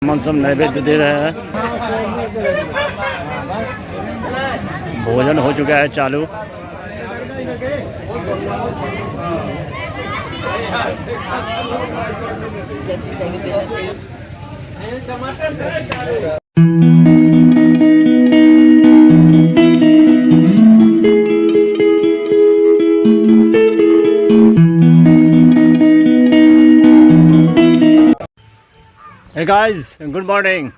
मन सब नैवेद्य दे रहे हैं। भोजन हो चुका है चालू। Hey guys, good morning.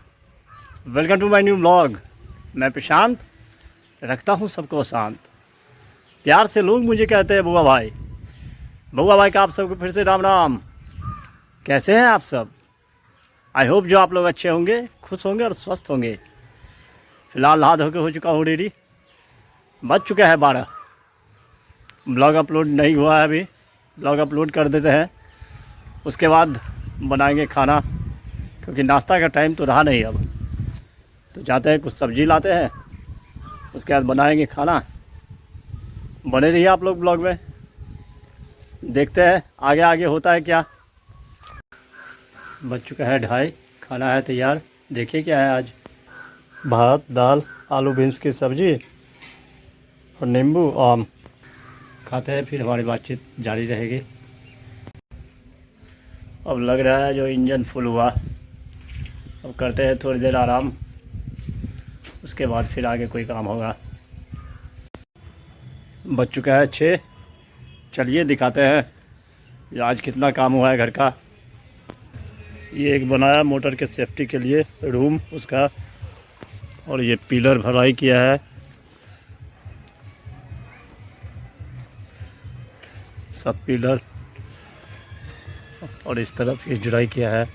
Welcome to my new vlog. मैं प्रशांत रखता हूँ सबको शांत। प्यार से लोग मुझे कहते हैं बुआ भाई। बुआ भाई का आप सबको फिर से राम राम। कैसे हैं आप सब? आई होप जो आप लोग अच्छे होंगे, खुश होंगे और स्वस्थ होंगे। फ़िलहाल हाथ होके हो चुका हूँ रेडी। बज चुका है 12। ब्लॉग अपलोड नहीं हुआ है अभी। ब्लॉग अपलोड कर देते हैं, उसके बाद बनाएंगे खाना, क्योंकि नाश्ता का टाइम तो रहा नहीं अब। तो जाते हैं, कुछ सब्ज़ी लाते हैं, उसके बाद बनाएंगे खाना। बने रहिए आप लोग ब्लॉग में, देखते हैं आगे आगे होता है क्या। बज चुका है 2:30, खाना है तैयार। देखिए क्या है आज। भात, दाल, आलू बीन्स की सब्ज़ी और नींबू आम। खाते हैं, फिर हमारी बातचीत जारी रहेगी। अब लग रहा है जो इंजन फुल हुआ। अब करते हैं थोड़ी देर आराम, उसके बाद फिर आगे कोई काम होगा। बज चुका है 6। चलिए दिखाते हैं आज कितना काम हुआ है घर का। ये एक बनाया मोटर के सेफ्टी के लिए रूम उसका, और ये पिलर भराई किया है। सब पिलर, और इस तरफ ये जुड़ाई किया है।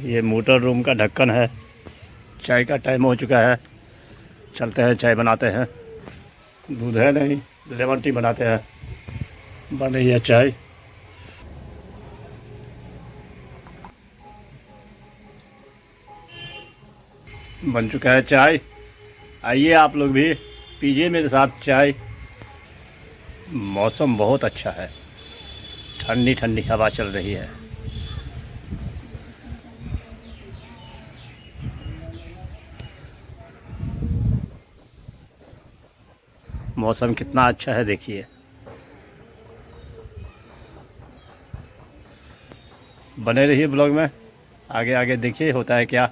ये मोटर रूम का ढक्कन है। चाय का टाइम हो चुका है, चलते हैं चाय बनाते हैं। दूध है नहीं, लेमन टी बनाते हैं। बन रही है चाय। बन चुका है चाय। आइए आप लोग भी पीजिए मेरे साथ चाय। मौसम बहुत अच्छा है, ठंडी ठंडी हवा चल रही है। मौसम कितना अच्छा है देखिए। बने रहिए ब्लॉग में, आगे आगे देखिए होता है क्या।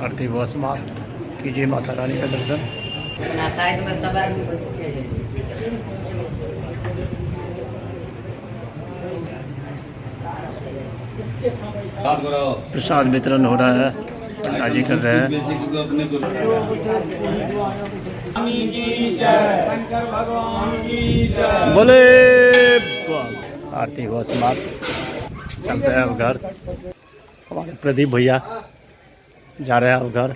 आरती व समाप्त कीजिए माता रानी का दर्शन। प्रसाद वितरण हो रहा है, पंडाजी कर रहे हैं। बोले आरती हुआ समाप्त। चलते हैं अब घर। हमारे प्रदीप भैया जा रहे हैं अब घर।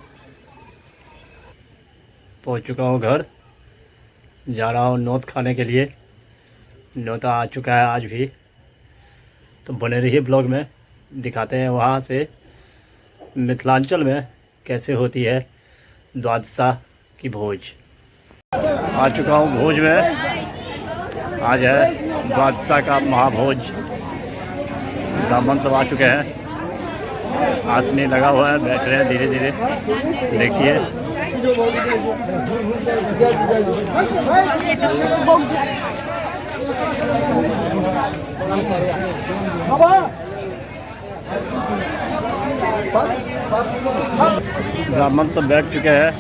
पहुंच चुका हूँ घर, जा रहा हूँ नौत खाने के लिए। न्योता आ चुका है आज भी। तो बने रहिए ब्लॉग में, दिखाते हैं वहाँ से मिथिलांचल में कैसे होती है द्वादशा की भोज। आ चुका हूँ भोज में। आज है द्वादशा का महाभोज। ब्राह्मण सब आ चुके हैं, आसनी लगा हुआ है, बैठ रहे हैं धीरे धीरे। देखिए ब्राह्मण सब बैठ चुके हैं।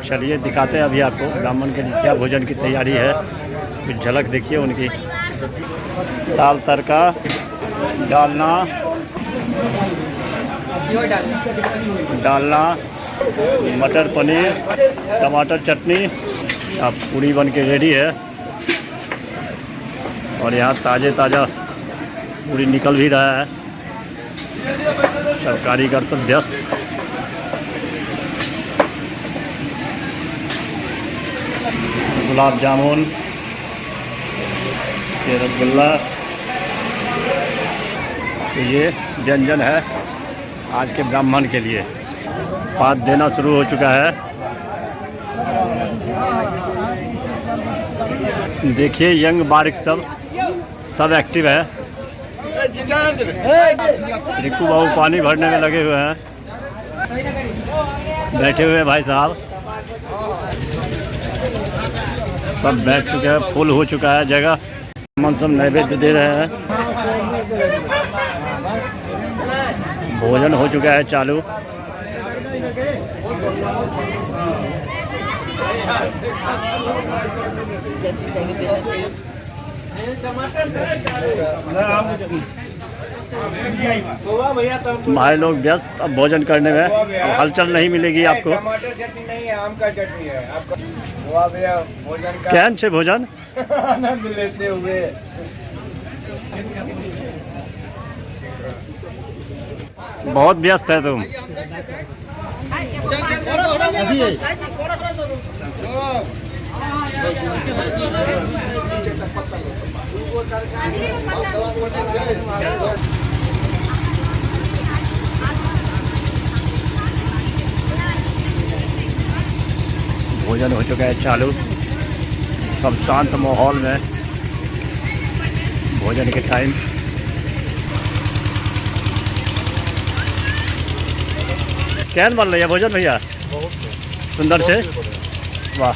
चलिए दिखाते हैं अभी आपको ब्राह्मण के लिए क्या भोजन की तैयारी है। कुछ झलक देखिए उनकी। दाल तड़का, डालना, मटर पनीर, टमाटर चटनी। अब पूरी बन के रेडी है और यहाँ ताज़ा पूरी निकल भी रहा है। सब कारीगर सब व्यस्त। गुलाब जामुन, ये रसगुल्ला। तो ये व्यंजन है आज के ब्राह्मण के लिए। पात देना शुरू हो चुका है। देखिए यंग बारिक सब एक्टिव है। रिक्कू बाबू पानी भरने में लगे हुए हैं। बैठे हुए भाई साहब सब बैठ चुके हैं। फुल हो चुका है जगह। मन सब नैवेद्य दे रहे हैं। भोजन हो चुका है चालू। भाई लोग व्यस्त अब भोजन करने में। अब हलचल नहीं मिलेगी आपको। टमाटर चटनी नहीं है, आम का चटनी है आपका। भैया भोजन का कैन से भोजन आनंद लेते हुए। बहुत व्यस्त है तुम। भोजन हो चुका है चालू। सब शांत माहौल में भोजन के टाइम। कैन बन रही है भोजन भैया? सुंदर से, वाह।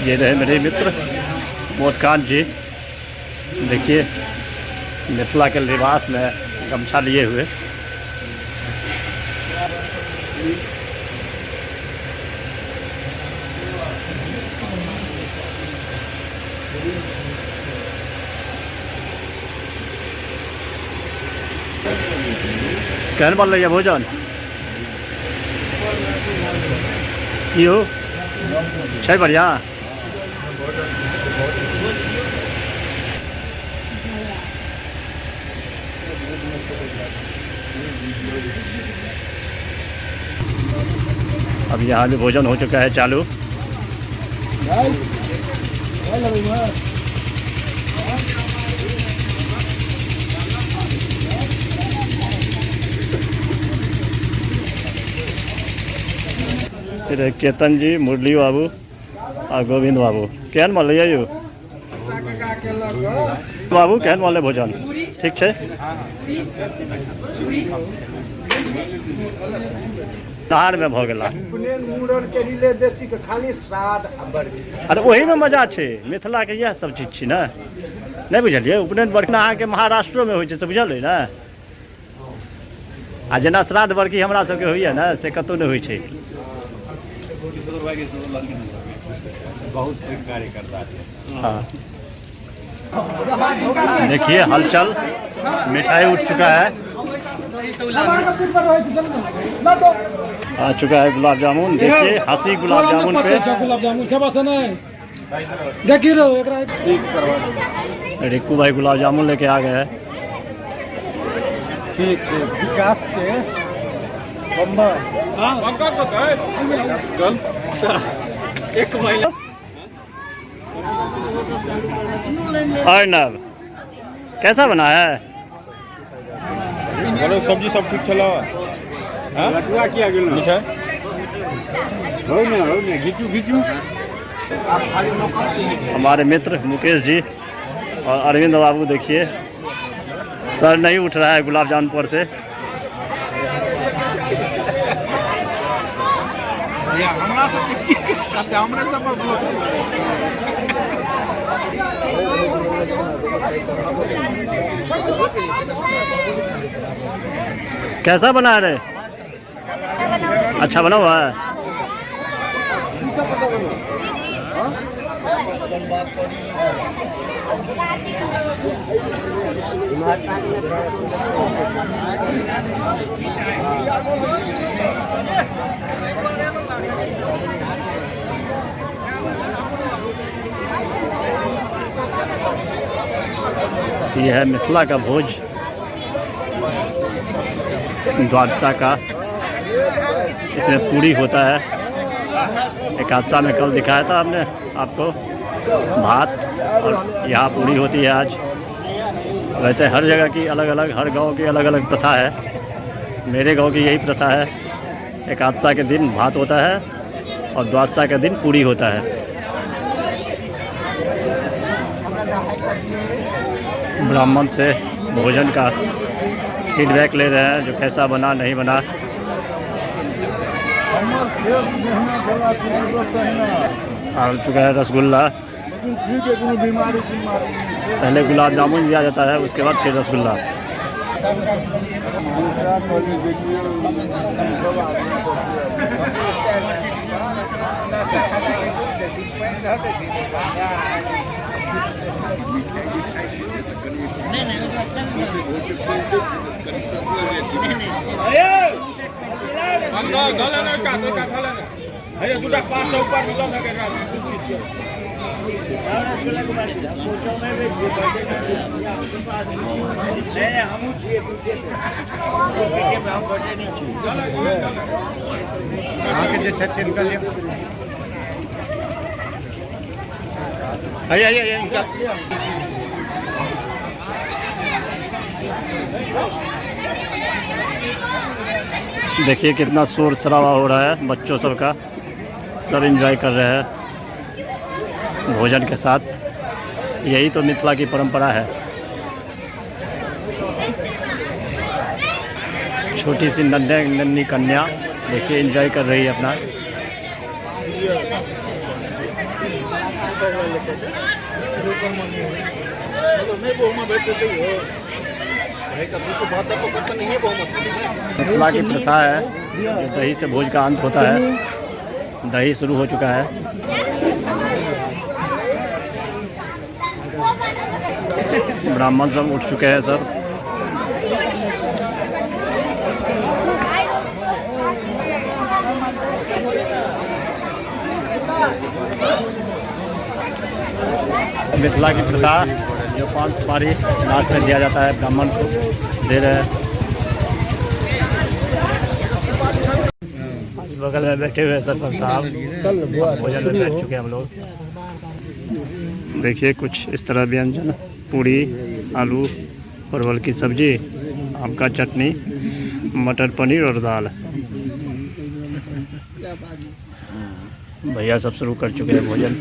ये रहे मेरे मित्र मोदकांत जी। देखिए मिथिला के लिबास में गमछा लिए हुए। कहने बन रही है भोजन यो छै बढ़िया। अब यहाँ भी भोजन हो चुका है चालू। फिर केतन जी, मुरली बाबू और गोविंद बाबू। केहन मान लिया यू बाबू? केहन मान ले भोजन? ठीक है। नहार में भऽ गेला। अरे वही में मजा छै। मिथिला के यह सब चीज छी ना, नहीं बुझलिए? उपनयन बरखी अहाँ के महाराष्ट्रो में होइ छै से बुझल है ना। आ जेना श्राद्ध बरखी हमरा सबके होइए ना से कतौ नहीं होइ छै। बहुत कार्यकर्ता है। हाँ देखिए हलचल। मिठाई उठ चुका है। आ चुका है गुलाब जामुन। देखिए हंसी गुलाब जामुन पे। रिक्कू भाई गुलाब जामुन लेके आ गए हैं। विकास के एक महिला अर्नब कैसा बना है? बोलो सब्जी सब ठीक चला। लटुआ किया गेल मिठाई हो ना घीचू। हमारे मित्र मुकेश जी और अरविंद बाबू देखिए सर नहीं उठ रहा है गुलाब जामुन पर से। कैसा बना रे? अच्छा बना हुआ है। यह है मिथिला का भोज द्वादशा का। इसमें पूरी होता है। एक हादसा में कल दिखाया था हमने आपको भात, और यहाँ पूरी होती है आज। वैसे हर जगह की अलग अलग, हर गांव की अलग अलग प्रथा है। मेरे गांव की यही प्रथा है, एक हादसा के दिन भात होता है और द्वादशा के दिन पूरी होता है। ब्राह्मण से भोजन का फीडबैक ले रहे हैं, जो कैसा बना नहीं बना। आ चुका है रसगुल्ला। पहले गुलाब जामुन दिया जाता है, उसके बाद फिर रसगुल्ला। देखिए कितना शोर शराबा हो रहा है बच्चों सब का। सब एंजॉय कर रहे हैं भोजन के साथ। यही तो मिथिला की परंपरा है। छोटी सी नन्ही कन्या देखिए एंजॉय कर रही है अपना। मिथिला की प्रथा है, दही से भोज का अंत होता है। दही शुरू हो चुका है। ब्राह्मण सब उठ चुके हैं सब। मिथिला की प्रथा जो 5 सुपारी लास्ट में दिया जाता है ब्राह्मण को दे रहे हैं। बगल में बैठे हुए सरपंच साहब भोजन में बैठ चुके हैं हम लोग। देखिए कुछ इस तरह व्यंजन, पूड़ी, आलू परवल की सब्जी, आम का चटनी, मटर पनीर और दाल। भैया सब शुरू कर चुके हैं भोजन।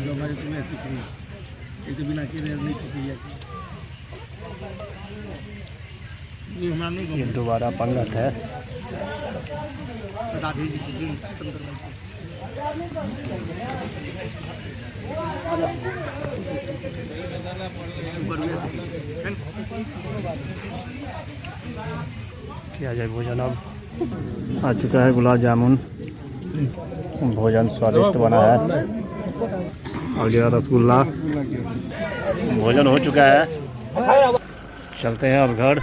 ये दोबारा पंगत है। किया जाए भोजन। अब आ चुका है गुलाब जामुन। भोजन स्वादिष्ट बना है। और यह रसगुल्ला। भोजन हो चुका है। चलते हैं अब घर।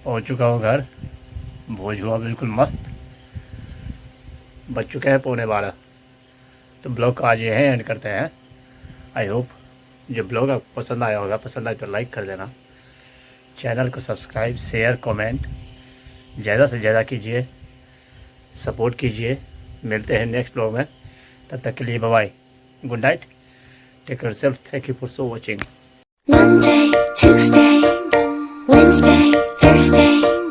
हो चुका हो घर। भोज हुआ बिल्कुल मस्त। बज चुके हैं 11:15। तो ब्लॉग का आज ये है एंड करते हैं। आई होप जो ब्लॉग आपको पसंद आया होगा, पसंद आए तो लाइक कर देना, चैनल को सब्सक्राइब, शेयर, कमेंट ज़्यादा से ज़्यादा कीजिए, सपोर्ट कीजिए। मिलते हैं नेक्स्ट ब्लॉग में। तब तक के लिए bye bye, good night, take care self, thank you for so watching. Monday, Tuesday, Wednesday, Thursday